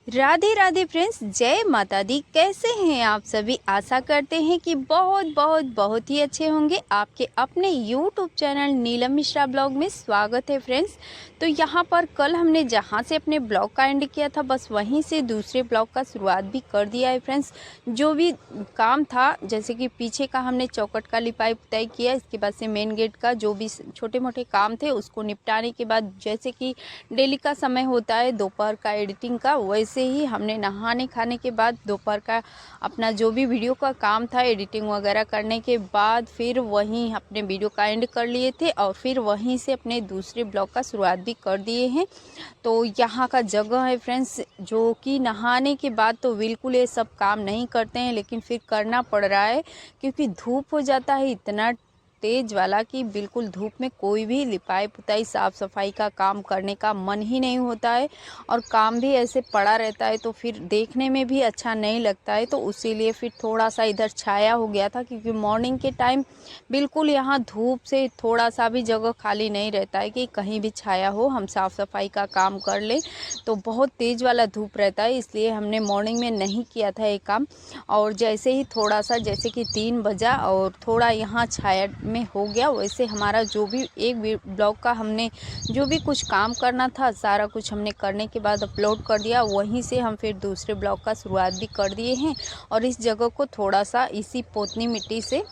Radhe Radhe friends, जय माता दी। कैसे हैं आप सभी? आशा करते हैं कि बहुत ही अच्छे होंगे। आपके अपने YouTube channel Neelam Mishra blog में स्वागत है फ्रेंड्स। तो यहाँ पर कल हमने जहाँ से अपने ब्लॉग का एंड किया था, बस वहीं से दूसरे ब्लॉग का शुरुआत भी कर दिया है फ्रेंड्स। जो भी काम था, जैसे कि पीछे का हमने चौखट का लिपाई पुताई किया, इसके बाद से मेन गेट का जो भी छोटे मोटे काम थे उसको निपटाने के बाद, जैसे कि डेली का समय होता है दोपहर का एडिटिंग का, वैसे ही हमने नहाने खाने के बाद दोपहर का अपना जो भी वीडियो का काम था एडिटिंग वगैरह करने के बाद फिर वहीं अपने वीडियो का एंड कर लिए थे और फिर वहीं से अपने दूसरे ब्लॉग का शुरुआत भी कर दिए हैं। तो यहाँ का जगह है फ्रेंड्स, जो कि नहाने के बाद तो बिल्कुल ये सब काम नहीं करते हैं, लेकिन फिर करना पड़ रहा है क्योंकि धूप हो जाता है इतना तेज वाला कि बिल्कुल धूप में कोई भी लिपाई पुताई साफ़ सफाई का काम करने का मन ही नहीं होता है और काम भी ऐसे पड़ा रहता है तो फिर देखने में भी अच्छा नहीं लगता है। तो उसीलिए फिर थोड़ा सा इधर छाया हो गया था, क्योंकि मॉर्निंग के टाइम बिल्कुल यहाँ धूप से थोड़ा सा भी जगह खाली नहीं रहता है कि कहीं भी छाया हो हम साफ़ सफाई का काम कर लें। तो बहुत तेज़ वाला धूप रहता है, इसलिए हमने मॉर्निंग में नहीं किया था ये काम। और जैसे ही थोड़ा सा, जैसे कि 3 बजा और थोड़ा यहाँ छाया में हो गया, वैसे हमारा जो भी एक ब्लॉग का हमने जो भी कुछ काम करना था सारा कुछ हमने करने के बाद अपलोड कर दिया। वहीं से हम फिर दूसरे ब्लॉग का शुरुआत भी कर दिए हैं। और इस जगह को थोड़ा सा इसी पोतनी मिट्टी से,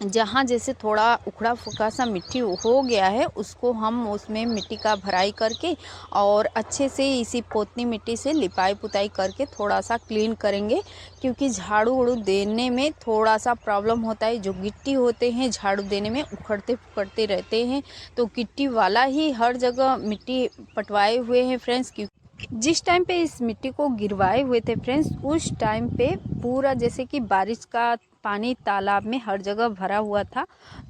जहाँ जैसे थोड़ा उखड़ा फुखड़ा सा मिट्टी हो गया है, उसको हम उसमें मिट्टी का भराई करके और अच्छे से इसी पोतनी मिट्टी से लिपाई पुताई करके थोड़ा सा क्लीन करेंगे। क्योंकि झाड़ू उड़ू देने में थोड़ा सा प्रॉब्लम होता है, जो गिट्टी होते हैं झाड़ू देने में उखड़ते फुखड़ते रहते हैं। तो गिट्टी वाला ही हर जगह मिट्टी पटवाए हुए हैं फ्रेंड्स। क्योंकि जिस टाइम पे इस मिट्टी को गिरवाए हुए थे फ्रेंड्स, उस टाइम पे पूरा जैसे कि बारिश का पानी तालाब में हर जगह भरा हुआ था।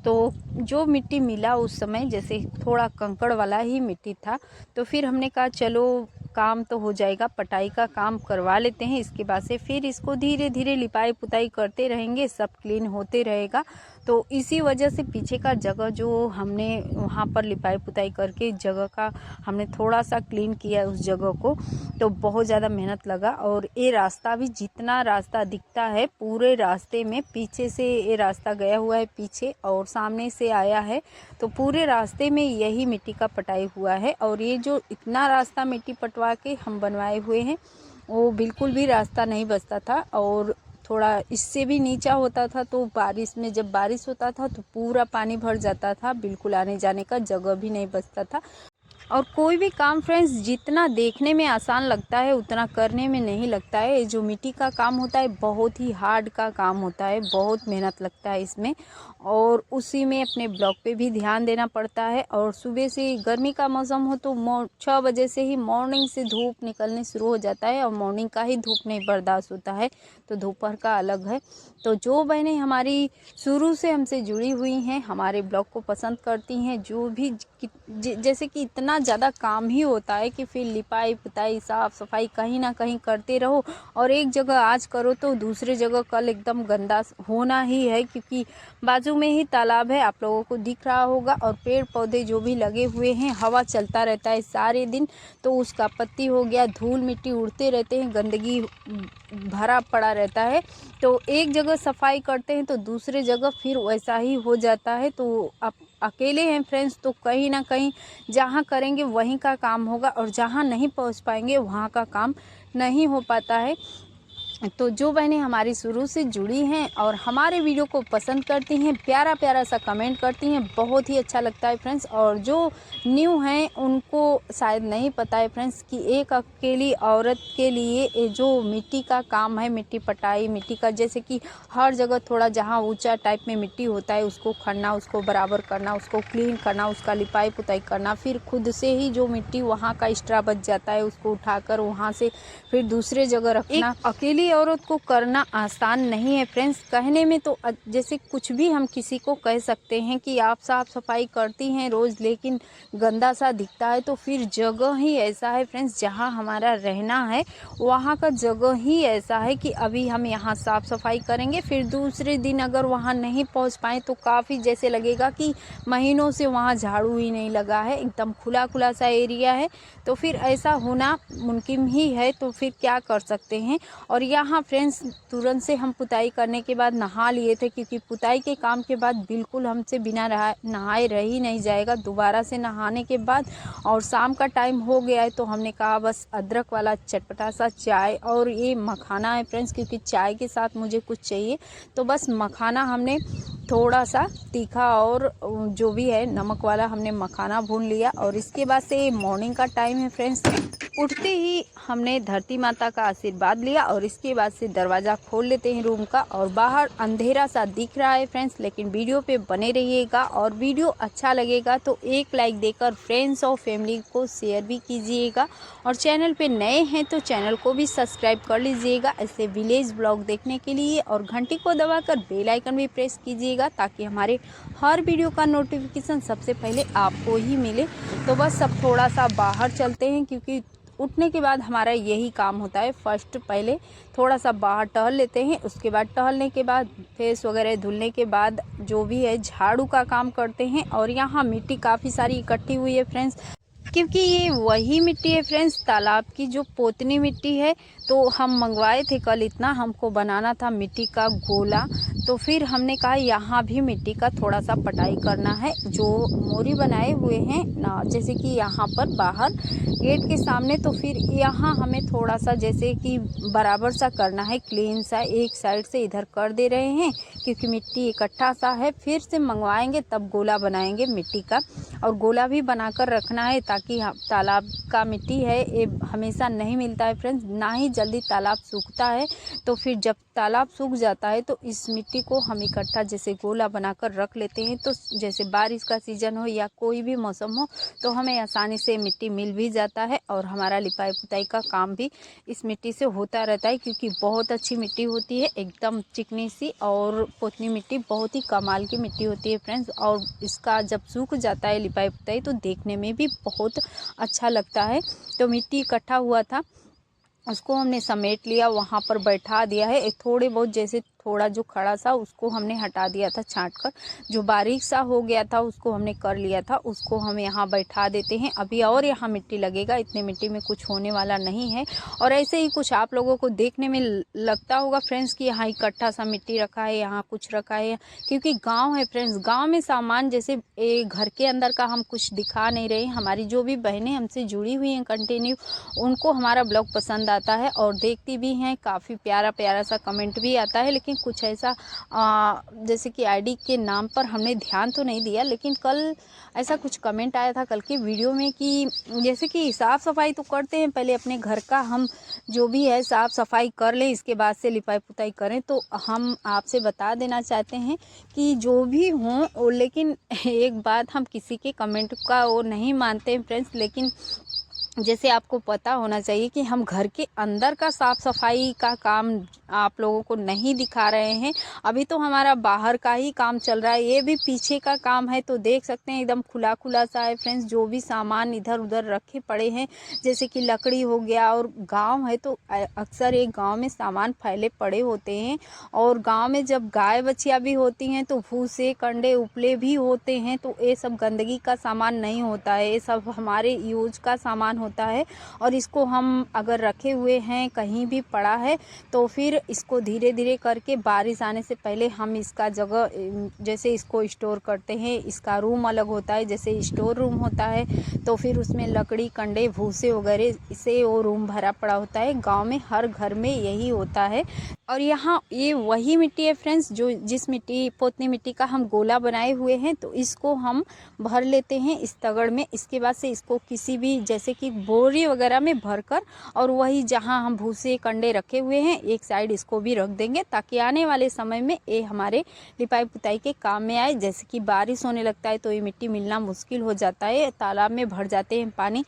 तो जो मिट्टी मिला उस समय जैसे थोड़ा कंकड़ वाला ही मिट्टी था। तो फिर हमने कहा चलो काम तो हो जाएगा, पटाई का काम करवा लेते हैं, इसके बाद से फिर इसको धीरे धीरे लिपाई पुताई करते रहेंगे, सब क्लीन होते रहेगा। तो इसी वजह से पीछे का जगह जो हमने वहाँ पर लिपाई पुताई करके जगह का हमने थोड़ा सा क्लीन किया उस जगह को, तो बहुत ज़्यादा मेहनत लगा। और ये रास्ता भी, जितना रास्ता दिखता है पूरे रास्ते में, पीछे से ये रास्ता गया हुआ है पीछे और सामने से आया है, तो पूरे रास्ते में यही मिट्टी का पटाई हुआ है। और ये जो इतना रास्ता मिट्टी पटवा के हम बनवाए हुए हैं, वो बिल्कुल भी रास्ता नहीं बचता था और थोड़ा इससे भी नीचा होता था। तो बारिश में, जब बारिश होता था तो पूरा पानी भर जाता था, बिल्कुल आने जाने का जगह भी नहीं बचता था। और कोई भी काम फ्रेंड्स जितना देखने में आसान लगता है उतना करने में नहीं लगता है। जो मिट्टी का काम होता है बहुत ही हार्ड का काम होता है, बहुत मेहनत लगता है इसमें। और उसी में अपने ब्लॉग पे भी ध्यान देना पड़ता है। और सुबह से गर्मी का मौसम हो तो 6 बजे से ही मॉर्निंग से धूप निकलने शुरू हो जाता है और मॉर्निंग का ही धूप नहीं बर्दाश्त होता है, तो दोपहर का अलग है। तो जो बहनें हमारी शुरू से हमसे जुड़ी हुई हैं, हमारे ब्लॉग को पसंद करती हैं, जो भी जैसे कि इतना ज़्यादा काम ही होता है कि फिर लिपाई पुताई साफ़ सफाई कहीं ना कहीं करते रहो, और एक जगह आज करो तो दूसरे जगह कल एकदम गंदा होना ही है। क्योंकि बाजू में ही तालाब है, आप लोगों को दिख रहा होगा, और पेड़ पौधे जो भी लगे हुए हैं, हवा चलता रहता है सारे दिन, तो उसका पत्ती हो गया, धूल मिट्टी उड़ते रहते हैं, गंदगी भरा पड़ा रहता है। तो एक जगह सफाई करते हैं तो दूसरे जगह फिर वैसा ही हो जाता है। तो आप अकेले हैं फ्रेंड्स, तो कहीं ना कहीं जहाँ करेंगे वहीं का काम होगा और जहाँ नहीं पहुँच पाएंगे वहाँ का काम नहीं हो पाता है। तो जो बहनें हमारी शुरू से जुड़ी हैं और हमारे वीडियो को पसंद करती हैं, प्यारा प्यारा सा कमेंट करती हैं, बहुत ही अच्छा लगता है फ्रेंड्स। और जो न्यू हैं उनको शायद नहीं पता है फ्रेंड्स कि एक अकेली औरत के लिए ये जो मिट्टी का काम है, मिट्टी पटाई, मिट्टी का जैसे कि हर जगह थोड़ा जहाँ ऊंचा टाइप में मिट्टी होता है उसको खनना, उसको बराबर करना, उसको क्लीन करना, उसका लिपाई पुताई करना, फिर खुद से ही जो मिट्टी वहाँ का एक्स्ट्रा बच जाता है उसको उठाकर वहाँ से फिर दूसरे जगह रखना। अकेली औरत को करना आसान नहीं है फ्रेंड्स। कहने में तो जैसे कुछ भी हम किसी को कह सकते हैं कि आप साफ़ सफाई करती हैं रोज़, लेकिन गंदा सा दिखता है, तो फिर जगह ही ऐसा है फ्रेंड्स, जहाँ हमारा रहना है वहाँ का जगह ही ऐसा है कि अभी हम यहाँ साफ़ सफाई करेंगे, फिर दूसरे दिन अगर वहाँ नहीं पहुँच पाएँ तो काफ़ी जैसे लगेगा कि महीनों से वहाँ झाड़ू ही नहीं लगा है, एकदम खुला खुला सा एरिया है। तो फिर ऐसा होना मुमकिन ही है, तो फिर क्या कर सकते हैं। और यहाँ फ्रेंड्स तुरंत से हम पुताई करने के बाद नहा लिए थे, क्योंकि पुताई के काम के बाद बिल्कुल हमसे बिना नहाए रह ही नहीं जाएगा दोबारा से नहाने के बाद। और शाम का टाइम हो गया है, तो हमने कहा बस अदरक वाला चटपटा सा चाय और ये मखाना है फ्रेंड्स, क्योंकि चाय के साथ मुझे कुछ चाहिए, तो बस मखाना हमने थोड़ा सा तीखा और जो भी है नमक वाला हमने मखाना भून लिया। और इसके बाद से मॉर्निंग का टाइम है फ्रेंड्स, उठते ही हमने धरती माता का आशीर्वाद लिया और इसके बाद से दरवाज़ा खोल लेते हैं रूम का। और बाहर अंधेरा सा दिख रहा है फ्रेंड्स, लेकिन वीडियो पे बने रहिएगा। और वीडियो अच्छा लगेगा तो एक लाइक देकर फ्रेंड्स और फैमिली को शेयर भी कीजिएगा। और चैनल पे नए हैं तो चैनल को भी सब्सक्राइब कर लीजिएगा ऐसे विलेज ब्लॉग देखने के लिए। और घंटी को दबाकर बेल आइकन भी प्रेस कीजिएगा, ताकि हमारे हर वीडियो का नोटिफिकेशन सबसे पहले आपको ही मिले। तो बस अब थोड़ा सा बाहर चलते हैं, क्योंकि उठने के बाद हमारा यही काम होता है। फर्स्ट पहले थोड़ा सा बाहर टहल लेते हैं, उसके बाद टहलने के बाद फेस वगैरह धुलने के बाद जो भी है झाड़ू का काम करते हैं। और यहाँ मिट्टी काफ़ी सारी इकट्ठी हुई है फ्रेंड्स, क्योंकि ये वही मिट्टी है फ्रेंड्स तालाब की जो पोतनी मिट्टी है। तो हम मंगवाए थे कल, इतना हमको बनाना था मिट्टी का गोला, तो फिर हमने कहा यहाँ भी मिट्टी का थोड़ा सा पटाई करना है। जो मोरी बनाए हुए हैं ना, जैसे कि यहाँ पर बाहर गेट के सामने, तो फिर यहाँ हमें थोड़ा सा जैसे कि बराबर सा करना है, क्लीन सा एक साइड से इधर कर दे रहे हैं, क्योंकि मिट्टी इकट्ठा सा है। फिर से मंगवाएंगे तब गोला बनाएंगे मिट्टी का, और गोला भी बनाकर रखना है, ताकि तालाब का मिट्टी है ये हमेशा नहीं मिलता है फ्रेंड्स, ना ही जल्दी तालाब सूखता है। तो फिर जब तालाब सूख जाता है तो इस मिट्टी को हम इकट्ठा जैसे गोला बनाकर रख लेते हैं। तो जैसे बारिश का सीज़न हो या कोई भी मौसम हो, तो हमें आसानी से मिट्टी मिल भी जाता है। और हमारा लिपाई पुताई का काम भी इस मिट्टी से होता रहता है, क्योंकि बहुत अच्छी मिट्टी होती है, एकदम चिकनी सी। और पोतनी मिट्टी बहुत ही कमाल की मिट्टी होती है फ्रेंड्स। और इसका जब सूख जाता है लिपाई पुताई, तो देखने में भी बहुत अच्छा लगता है। तो मिट्टी इकट्ठा हुआ था, उसको हमने समेट लिया, वहाँ पर बैठा दिया है। एक थोड़े बहुत जैसे थोड़ा जो खड़ा सा उसको हमने हटा दिया था छांट कर, जो बारीक सा हो गया था उसको हमने कर लिया था, उसको हम यहाँ बैठा देते हैं अभी। और यहाँ मिट्टी लगेगा, इतने मिट्टी में कुछ होने वाला नहीं है। और ऐसे ही कुछ आप लोगों को देखने में लगता होगा फ्रेंड्स कि यहाँ इकट्ठा सा मिट्टी रखा है, यहाँ कुछ रखा है, क्योंकि गाँव है फ्रेंड्स। गाँव में सामान जैसे घर के अंदर का हम कुछ दिखा नहीं रहे। हमारी जो भी बहनें हमसे जुड़ी हुई हैं कंटिन्यू, उनको हमारा ब्लॉग पसंद आता है और देखती भी हैं, काफ़ी प्यारा प्यारा सा कमेंट भी आता है। लेकिन कुछ ऐसा जैसे कि आईडी के नाम पर हमने ध्यान तो नहीं दिया, लेकिन कल ऐसा कुछ कमेंट आया था कल की वीडियो में कि जैसे कि साफ़ सफाई तो करते हैं, पहले अपने घर का हम जो भी है साफ़ सफाई कर लें, इसके बाद से लिपाई पुताई करें। तो हम आपसे बता देना चाहते हैं कि जो भी हों, लेकिन एक बात, हम किसी के कमेंट का वो नहीं मानते हैं फ्रेंड्स, लेकिन जैसे आपको पता होना चाहिए कि हम घर के अंदर का साफ़ सफाई का काम आप लोगों को नहीं दिखा रहे हैं। अभी तो हमारा बाहर का ही काम चल रहा है, ये भी पीछे का काम है। तो देख सकते हैं एकदम खुला खुला सा है फ्रेंड्स, जो भी सामान इधर उधर रखे पड़े हैं, जैसे कि लकड़ी हो गया। और गांव है तो अक्सर एक गांव में सामान फैले पड़े होते हैं। और गांव में जब गाय बछिया भी होती हैं तो भूसे कंडे उपले भी होते हैं, तो ये सब गंदगी का सामान नहीं होता है, ये सब हमारे यूज का सामान होता है। और इसको हम अगर रखे हुए हैं कहीं भी पड़ा है, तो फिर इसको धीरे धीरे करके बारिश आने से पहले हम इसका जगह जैसे इसको स्टोर करते हैं। इसका रूम अलग होता है, जैसे स्टोर रूम होता है, तो फिर उसमें लकड़ी कंडे भूसे वगैरह से वो रूम भरा पड़ा होता है। गांव में हर घर में यही होता है। और यहाँ ये वही मिट्टी है फ्रेंड्स, जो जिस मिट्टी पोतनी मिट्टी का हम गोला बनाए हुए हैं, तो इसको हम भर लेते हैं इस तगड़ में। इसके बाद से इसको किसी भी जैसे कि बोरी वगैरह में भरकर, और वही जहाँ हम भूसे कंडे रखे हुए हैं एक साइड इसको भी रख देंगे, ताकि आने वाले समय में ये हमारे लिपाई पुताई के काम में आए। जैसे कि बारिश होने लगता है तो ये मिट्टी मिलना मुश्किल हो जाता है, तालाब में भर जाते हैं पानी।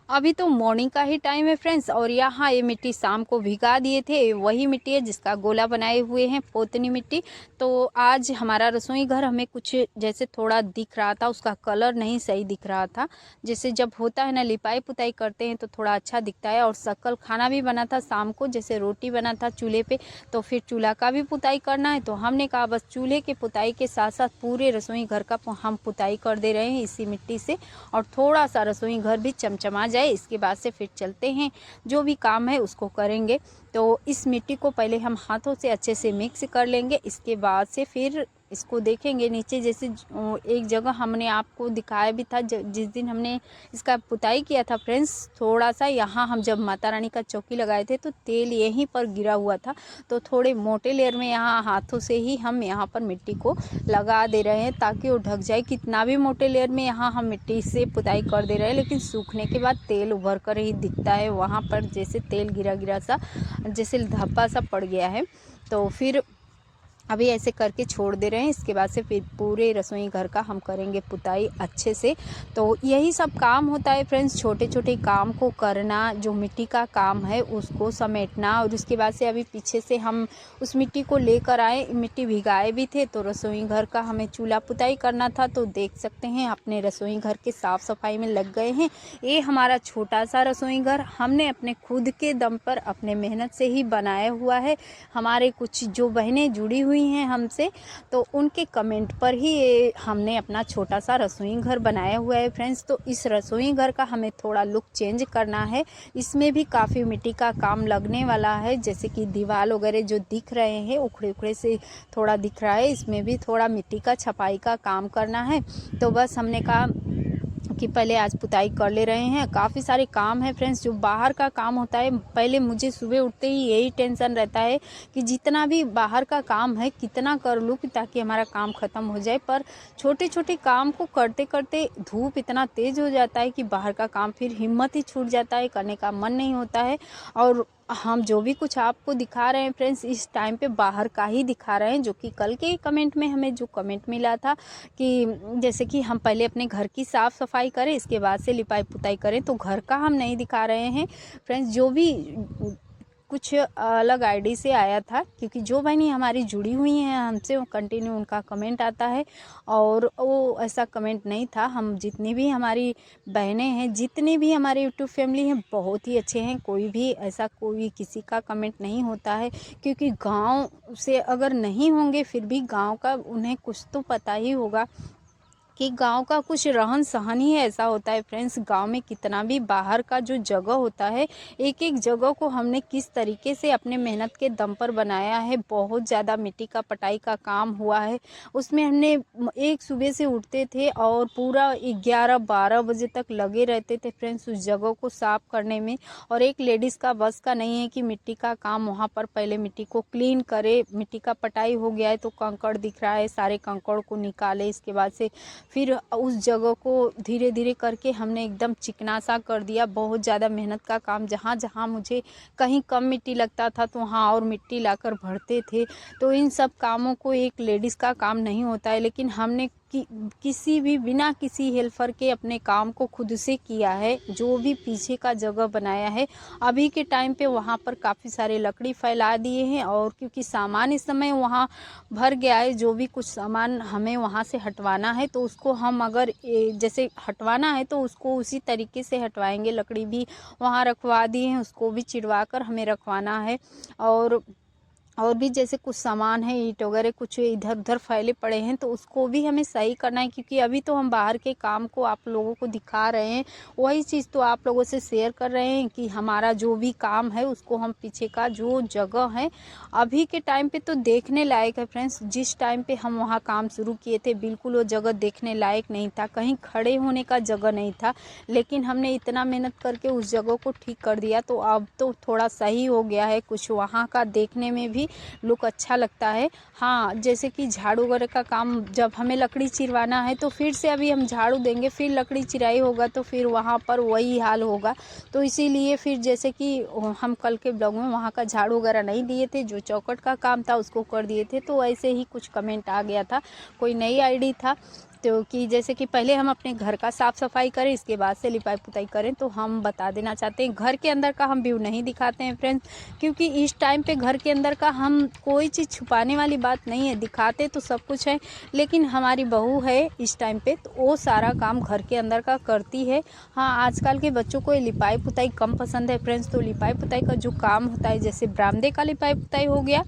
अभी तो मॉर्निंग का ही टाइम है फ्रेंड्स, और यहाँ ये मिट्टी शाम को भिगा दिए थे, वही मिट्टी है जिसका गोला बनाए हुए हैं, पोतनी मिट्टी। तो आज हमारा रसोई घर हमें कुछ जैसे थोड़ा दिख रहा था, उसका कलर नहीं सही दिख रहा था। जैसे जब होता है ना लिपाई पुताई करते हैं तो थोड़ा अच्छा दिखता है। और सकल खाना भी बना था शाम को, जैसे रोटी बना था चूल्हे पे, तो फिर चूल्हा का भी पुताई करना है। तो हमने कहा बस चूल्हे के पुताई के साथ साथ पूरे रसोई घर का हम पुताई कर दे रहे हैं इसी मिट्टी से, और थोड़ा सा रसोई घर भी चमचमा जाए, इसके बाद से फिर चलते हैं, जो भी काम है उसको करेंगे। तो इस मिट्टी को पहले हम हाथों से अच्छे से मिक्स कर लेंगे, इसके बाद से फिर इसको देखेंगे नीचे। जैसे एक जगह हमने आपको दिखाया भी था जिस दिन हमने इसका पुताई किया था फ्रेंड्स, थोड़ा सा यहाँ हम जब माता रानी का चौकी लगाए थे तो तेल यहीं पर गिरा हुआ था। तो थोड़े मोटे लेयर में यहाँ हाथों से ही हम यहाँ पर मिट्टी को लगा दे रहे हैं ताकि वो ढक जाए। कितना भी मोटे लेयर में यहाँ हम मिट्टी से पुताई कर दे रहे हैं, लेकिन सूखने के बाद तेल उभर कर ही दिखता है वहाँ पर, जैसे तेल गिरा गिरा सा, जैसे धब्बा सा पड़ गया है। तो फिर अभी ऐसे करके छोड़ दे रहे हैं, इसके बाद से फिर पूरे रसोई घर का हम करेंगे पुताई अच्छे से। तो यही सब काम होता है फ्रेंड्स, छोटे छोटे काम को करना, जो मिट्टी का काम है उसको समेटना। और उसके बाद से अभी पीछे से हम उस मिट्टी को लेकर आए, मिट्टी भिगाए भी थे, तो रसोई घर का हमें चूल्हा पुताई करना था। तो देख सकते हैं अपने रसोई घर के साफ़ सफाई में लग गए हैं। ये हमारा छोटा सा रसोई घर हमने अपने खुद के दम पर अपने मेहनत से ही बनाया हुआ है। हमारे कुछ जो बहनें जुड़ी हुई हैं हमसे, तो उनके कमेंट पर ही ये हमने अपना छोटा सा रसोई घर बनाया हुआ है फ्रेंड्स। तो इस रसोई घर का हमें थोड़ा लुक चेंज करना है, इसमें भी काफ़ी मिट्टी का काम लगने वाला है। जैसे कि दीवार वगैरह जो दिख रहे हैं उखड़े उखड़े से थोड़ा दिख रहा है, इसमें भी थोड़ा मिट्टी का छपाई का काम करना है। तो बस हमने कहा कि पहले आज पुताई कर ले रहे हैं। काफ़ी सारे काम है फ्रेंड्स, जो बाहर का काम होता है, पहले मुझे सुबह उठते ही यही टेंशन रहता है कि जितना भी बाहर का काम है कितना कर लूँ कि ताकि हमारा काम ख़त्म हो जाए। पर छोटे छोटे काम को करते करते धूप इतना तेज़ हो जाता है कि बाहर का काम फिर हिम्मत ही छूट जाता है, करने का मन नहीं होता है। और हम जो भी कुछ आपको दिखा रहे हैं फ्रेंड्स, इस टाइम पे बाहर का ही दिखा रहे हैं। जो कि कल के कमेंट में हमें जो कमेंट मिला था कि जैसे कि हम पहले अपने घर की साफ़ सफाई करें, इसके बाद से लिपाई पुताई करें, तो घर का हम नहीं दिखा रहे हैं फ्रेंड्स। जो भी कुछ अलग आईडी से आया था, क्योंकि जो बहनी हमारी जुड़ी हुई हैं हमसे, वो कंटिन्यू उनका कमेंट आता है, और वो ऐसा कमेंट नहीं था। हम जितनी भी हमारी बहनें हैं, जितनी भी हमारे यूट्यूब फैमिली हैं, बहुत ही अच्छे हैं। कोई भी ऐसा कोई किसी का कमेंट नहीं होता है, क्योंकि गांव से अगर नहीं होंगे फिर भी गांव का उन्हें कुछ तो पता ही होगा कि गांव का कुछ रहन सहन ही ऐसा होता है फ्रेंड्स। गांव में कितना भी बाहर का जो जगह होता है, एक एक जगह को हमने किस तरीके से अपने मेहनत के दम पर बनाया है। बहुत ज़्यादा मिट्टी का पटाई का काम हुआ है उसमें। हमने एक सुबह से उठते थे और पूरा 11-12 बजे तक लगे रहते थे फ्रेंड्स उस जगह को साफ़ करने में। और एक लेडीज़ का बस का नहीं है कि मिट्टी का काम वहाँ पर पहले मिट्टी को क्लीन करे। मिट्टी का पटाई हो गया है तो कंकड़ दिख रहा है, सारे कंकड़ को निकाले, इसके बाद से फिर उस जगह को धीरे धीरे करके हमने एकदम चिकना सा कर दिया। बहुत ज़्यादा मेहनत का काम, जहाँ जहाँ मुझे कहीं कम मिट्टी लगता था तो वहाँ और मिट्टी लाकर भरते थे। तो इन सब कामों को एक लेडीज़ का काम नहीं होता है, लेकिन हमने किसी भी बिना किसी हेल्पर के अपने काम को खुद से किया है। जो भी पीछे का जगह बनाया है, अभी के टाइम पे वहाँ पर काफ़ी सारे लकड़ी फैला दिए हैं, और क्योंकि सामान इस समय वहाँ भर गया है, जो भी कुछ सामान हमें वहाँ से हटवाना है तो उसको हम अगर जैसे हटवाना है तो उसको उसी तरीके से हटवाएंगे। लकड़ी भी वहाँ रखवा दिए हैं, उसको भी चिरवा कर हमें रखवाना है। और भी जैसे कुछ सामान है, ईंट वगैरह कुछ इधर उधर फैले पड़े हैं, तो उसको भी हमें सही करना है। क्योंकि अभी तो हम बाहर के काम को आप लोगों को दिखा रहे हैं, वही चीज़ तो आप लोगों से शेयर कर रहे हैं कि हमारा जो भी काम है उसको हम पीछे का जो जगह है अभी के टाइम पे तो देखने लायक है फ्रेंड्स। जिस टाइम पे हम वहाँ काम शुरू किए थे बिल्कुल वो जगह देखने लायक नहीं था, कहीं खड़े होने का जगह नहीं था। लेकिन हमने इतना मेहनत करके उस जगह को ठीक कर दिया, तो अब तो थोड़ा सही हो गया है। कुछ वहाँ का देखने में भी लुक अच्छा लगता है। हाँ, जैसे कि झाड़ू वगैरह का काम, जब हमें लकड़ी चिरवाना है तो फिर से अभी हम झाड़ू देंगे, फिर लकड़ी चिराई होगा तो फिर वहाँ पर वही हाल होगा। तो इसीलिए फिर जैसे कि हम कल के ब्लॉग में वहाँ का झाड़ू वगैरह नहीं दिए थे, जो चौखट का काम था उसको कर दिए थे। तो ऐसे ही कुछ कमेंट आ गया था, कोई नई आईडी था तो कि जैसे कि पहले हम अपने घर का साफ़ सफाई करें, इसके बाद से लिपाई पुताई करें। तो हम बता देना चाहते हैं, घर के अंदर का हम व्यू नहीं दिखाते हैं फ्रेंड्स, क्योंकि इस टाइम पे घर के अंदर का हम कोई चीज़ छुपाने वाली बात नहीं है, दिखाते तो सब कुछ है, लेकिन हमारी बहू है इस टाइम पे तो वो सारा काम घर के अंदर का करती है। हाँ, आजकल के बच्चों को लिपाई पुताई कम पसंद है फ्रेंड्स, तो लिपाई पुताई का जो काम होता है, जैसे बरामदे का लिपाई पुताई हो गया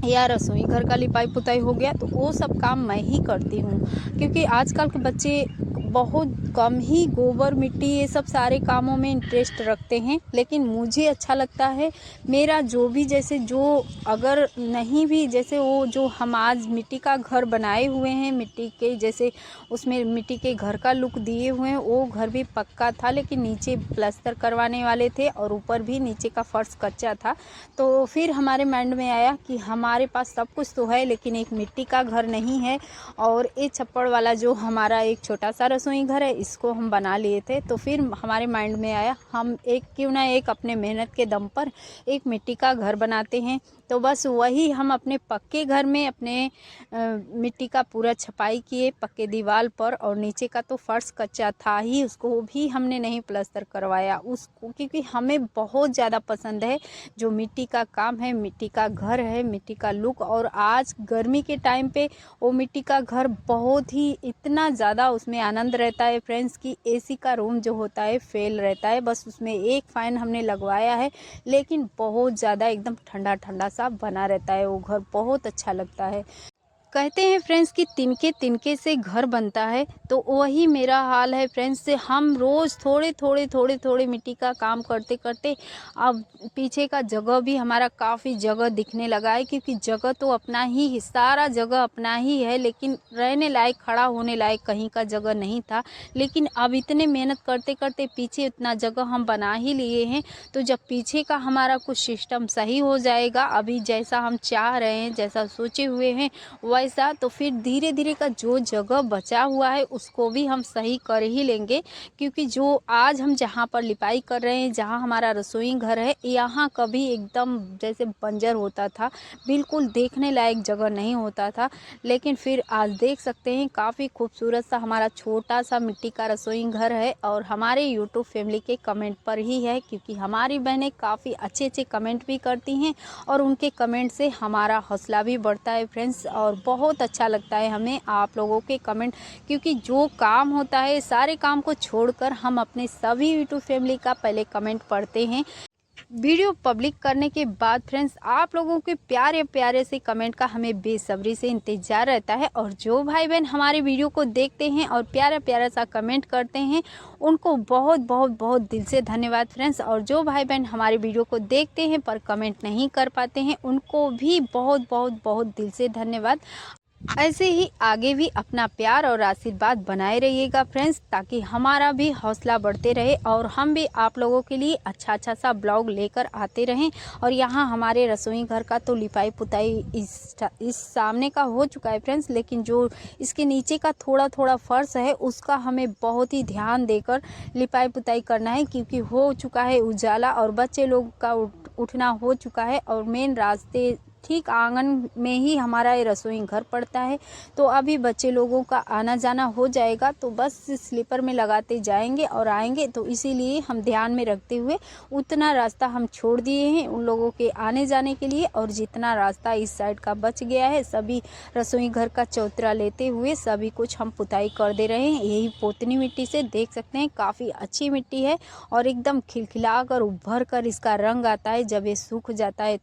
या रसोई घर का लिपाई पुताई हो गया, तो वो सब काम मैं ही करती हूँ, क्योंकि आजकल के बच्चे बहुत कम ही गोबर मिट्टी ये सब सारे कामों में इंटरेस्ट रखते हैं, लेकिन मुझे अच्छा लगता है। मेरा जो भी जैसे जो अगर नहीं भी जैसे वो जो हम आज मिट्टी का घर बनाए हुए हैं, मिट्टी के जैसे उसमें मिट्टी के घर का लुक दिए हुए हैं, वो घर भी पक्का था, लेकिन नीचे प्लास्टर करवाने वाले थे और ऊपर भी नीचे का फर्श कच्चा था। तो फिर हमारे माइंड में आया कि हमारे पास सब कुछ तो है, लेकिन एक मिट्टी का घर नहीं है, और ये छप्पड़ वाला जो हमारा एक छोटा सा रसोई घर है, इसको हम बना लिए थे। तो फिर हमारे माइंड में आया, हम एक क्यों ना एक अपने मेहनत के दम पर एक मिट्टी का घर बनाते हैं। तो बस वही हम अपने पक्के घर में अपने मिट्टी का पूरा छपाई किए पक्के दीवार पर, और नीचे का तो फर्श कच्चा था ही, उसको भी हमने नहीं प्लास्टर करवाया उसको, क्योंकि हमें बहुत ज़्यादा पसंद है जो मिट्टी का काम है, मिट्टी का घर है, मिट्टी का लुक। और आज गर्मी के टाइम पे वो मिट्टी का घर बहुत ही इतना ज़्यादा उसमें आनंद रहता है फ्रेंड्स, कि एसी का रूम जो होता है फेल रहता है, बस उसमें एक फ़ैन हमने लगवाया है, लेकिन बहुत ज़्यादा एकदम ठंडा ठंडा सा बना रहता है, वो घर बहुत अच्छा लगता है। कहते हैं फ्रेंड्स कि तिनके तिनके से घर बनता है, तो वही मेरा हाल है फ्रेंड्स। से हम रोज़ थोड़े मिट्टी का काम करते करते अब पीछे का जगह भी हमारा काफ़ी जगह दिखने लगा है, क्योंकि जगह तो अपना ही सारा जगह अपना ही है, लेकिन रहने लायक खड़ा होने लायक कहीं का जगह नहीं था। लेकिन अब इतने मेहनत करते करते पीछे इतना जगह हम बना ही लिए हैं, तो जब पीछे का हमारा कुछ सिस्टम सही हो जाएगा, अभी जैसा हम चाह रहे हैं, जैसा सोचे हुए हैं वैसा, तो फिर धीरे धीरे का जो जगह बचा हुआ है उसको भी हम सही कर ही लेंगे। क्योंकि जो आज हम जहाँ पर लिपाई कर रहे हैं, जहाँ हमारा रसोई घर है, यहाँ कभी एकदम जैसे बंजर होता था, बिल्कुल देखने लायक जगह नहीं होता था, लेकिन फिर आज देख सकते हैं काफ़ी खूबसूरत सा हमारा छोटा सा मिट्टी का रसोई घर है। और हमारे यूट्यूब फैमिली के कमेंट पर ही है, क्योंकि हमारी बहनें काफ़ी अच्छे अच्छे कमेंट भी करती हैं, और उनके कमेंट से हमारा हौसला भी बढ़ता है फ्रेंड्स, और बहुत अच्छा लगता है हमें आप लोगों के कमेंट, क्योंकि जो काम होता है सारे काम को छोड़कर हम अपने सभी यूट्यूब फैमिली का पहले कमेंट पढ़ते हैं। वीडियो पब्लिक करने के बाद फ्रेंड्स आप लोगों के प्यारे प्यारे से कमेंट का हमें बेसब्री से इंतज़ार रहता है, और जो भाई बहन हमारे वीडियो को देखते हैं और प्यारा प्यारा सा कमेंट करते हैं, उनको बहुत बहुत बहुत दिल से धन्यवाद फ्रेंड्स। और जो भाई बहन हमारे वीडियो को देखते हैं पर कमेंट नहीं कर पाते हैं, उनको भी बहुत बहुत बहुत दिल से धन्यवाद। ऐसे ही आगे भी अपना प्यार और आशीर्वाद बनाए रहिएगा फ्रेंड्स, ताकि हमारा भी हौसला बढ़ते रहे और हम भी आप लोगों के लिए अच्छा अच्छा सा ब्लॉग लेकर आते रहें। और यहाँ हमारे रसोई घर का तो लिपाई पुताई इस सामने का हो चुका है फ्रेंड्स, लेकिन जो इसके नीचे का थोड़ा थोड़ा फर्श है उसका हमें बहुत ही ध्यान देकर लिपाई पुताई करना है, क्योंकि हो चुका है उजाला और बच्चे लोग का उठना हो चुका है, और मेन रास्ते ठीक आंगन में ही हमारा ये रसोई घर पड़ता है। तो अभी बच्चे लोगों का आना जाना हो जाएगा, तो बस स्लीपर में लगाते जाएंगे और आएंगे, तो इसीलिए हम ध्यान में रखते हुए उतना रास्ता हम छोड़ दिए हैं उन लोगों के आने जाने के लिए। और जितना रास्ता इस साइड का बच गया है, सभी रसोई घर का चौतरा लेते हुए सभी कुछ हम पुताई कर दे रहे हैं। यही पोतनी मिट्टी से देख सकते हैं, काफ़ी अच्छी मिट्टी है और एकदम खिलखिला कर उभर कर इसका रंग आता है जब ये सूख जाता है।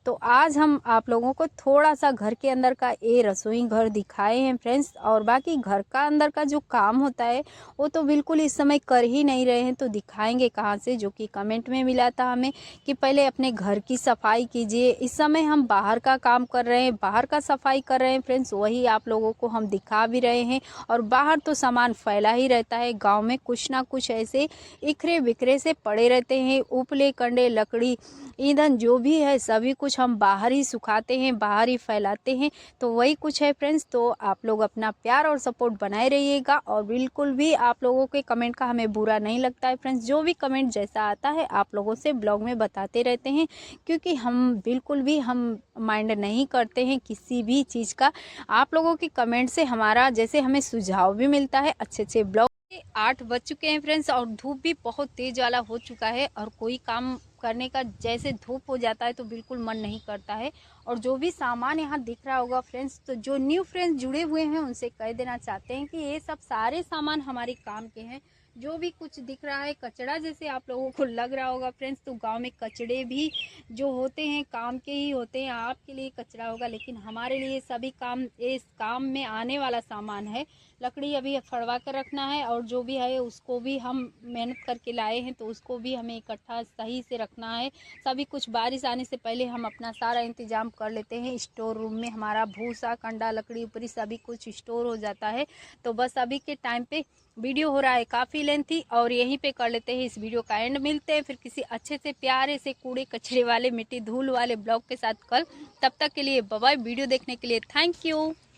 तो आज हम आप लोगों को थोड़ा सा घर के अंदर का ये रसोई घर दिखाए हैं फ्रेंड्स, और बाकी घर का अंदर का जो काम होता है वो तो बिल्कुल इस समय कर ही नहीं रहे हैं, तो दिखाएंगे कहाँ से, जो कि कमेंट में मिला था हमें कि पहले अपने घर की सफाई कीजिए। इस समय हम बाहर का काम कर रहे हैं, बाहर का सफाई कर रहे हैं फ्रेंड्स, वही आप लोगों को हम दिखा भी रहे हैं। और बाहर तो सामान फैला ही रहता है, गाँव में कुछ ना कुछ ऐसे इखरे बिखरे से पड़े रहते हैं, उपले कंडे लकड़ी ईंधन जो भी है सभी कुछ हम बाहर ही सुखाते हैं, बाहर ही फैलाते हैं। तो वही कुछ है फ्रेंड्स। तो आप लोग अपना प्यार और सपोर्ट बनाए रहिएगा और बिल्कुल भी आप लोगों के कमेंट का हमें बुरा नहीं लगता है फ्रेंड्स। जो भी कमेंट जैसा आता है आप लोगों से ब्लॉग में बताते रहते हैं, क्योंकि हम बिल्कुल भी हम माइंड नहीं करते हैं किसी भी चीज़ का। आप लोगों के कमेंट से हमारा जैसे हमें सुझाव भी मिलता है अच्छे अच्छे ब्लॉग। 8 बज चुके हैं फ्रेंड्स और धूप भी बहुत तेज वाला हो चुका है और कोई काम करने का जैसे धूप हो जाता है तो बिल्कुल मन नहीं करता है। और जो भी सामान यहाँ दिख रहा होगा फ्रेंड्स, तो जो न्यू फ्रेंड्स जुड़े हुए हैं उनसे कह देना चाहते हैं कि ये सब सारे सामान हमारे काम के हैं। जो भी कुछ दिख रहा है कचरा जैसे आप लोगों को लग रहा होगा फ्रेंड्स, तो गांव में कचड़े भी जो होते हैं काम के ही होते हैं। आपके लिए कचरा होगा लेकिन हमारे लिए सभी काम इस काम में आने वाला सामान है। लकड़ी अभी फड़वा कर रखना है और जो भी है उसको भी हम मेहनत करके लाए हैं तो उसको भी हमें इकट्ठा सही से रखना है। सभी कुछ बारिश आने से पहले हम अपना सारा इंतजाम कर लेते हैं। स्टोर रूम में हमारा भूसा कंडा लकड़ी ऊपरी सभी कुछ स्टोर हो जाता है। तो बस अभी के टाइम पे वीडियो हो रहा है काफ़ी लेंथी और यहीं पे कर लेते हैं इस वीडियो का एंड। मिलते हैं फिर किसी अच्छे से प्यारे से कूड़े कचरे वाले मिट्टी धूल वाले ब्लॉग के साथ कल। तब तक के लिए बाय बाय। वीडियो देखने के लिए थैंक यू।